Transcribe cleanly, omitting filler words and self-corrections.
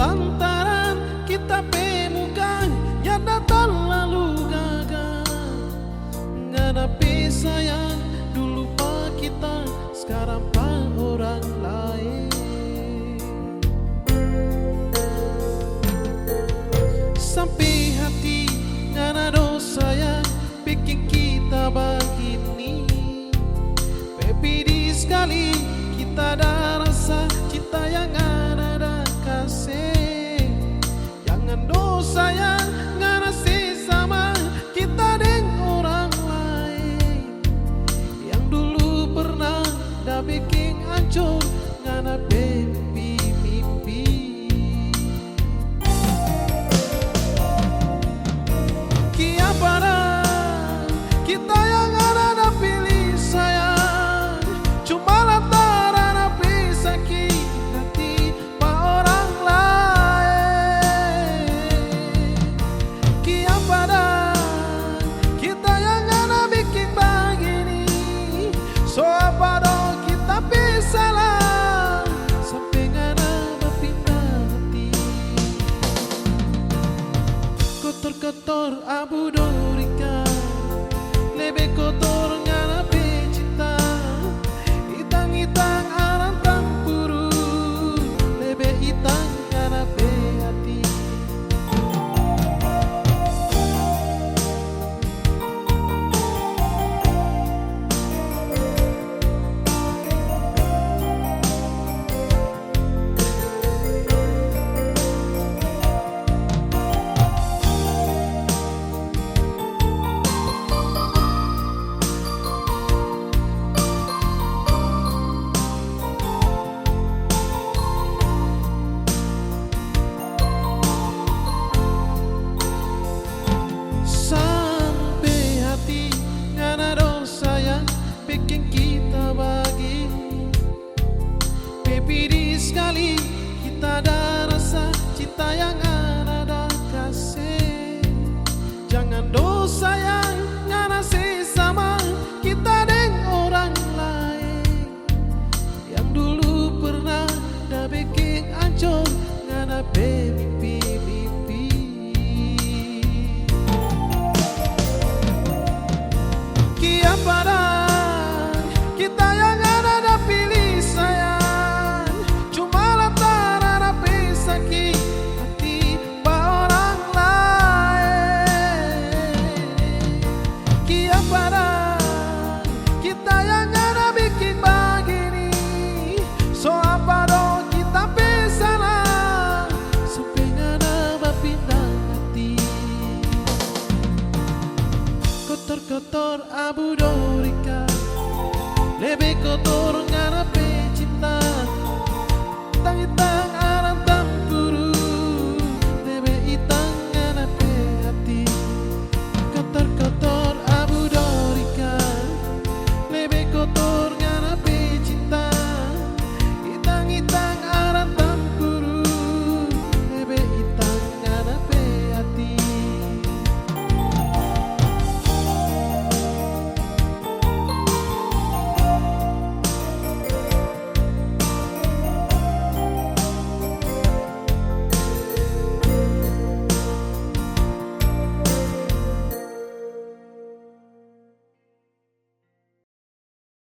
lantaran kita pemuka yang datang lalu gagal ngadapi sayang. Dulu pak kita, sekarang pak orang lain. Sampai hati ngana dosa yang bikin kita begini. Pedih sekali kita ada rasa cinta yang ada kasih. Jangan dosa yang ngana sama kita dengan orang lain. Yang dulu pernah dah bikin hancur ngana mimpi-mimpi. Kia pada kita yang ada pilih sayang, cuma lantaran api sakit hati pak orang lain. Kia pada kita yang ada bikin begini. So apa dong kita bisa lah sampai ngana berpindah hati. Kotor-kotor abu dorika, lebih kotor ngana cinta. Hitang-hitang arang tampuru, lebih hitang ngana hati. Sampai hati ngana dosa yang bikin kita begini. Pedih sekali kita ada rasa cinta yang ada kasih. Jangan dosa yang ngana sama kita dengan orang lain. Yang dulu pernah dah bikin hancur ngana mimpi-mimpi. Kia pada kita yang ada pilih sayang, cuma lantaran api sakit hati pak orang lain. Kia pada kita yang ada bikin begini. So apa dong kita bisa lah sampai ngana berpindah hati. Kotor-kotor abu dorika, lebih kotor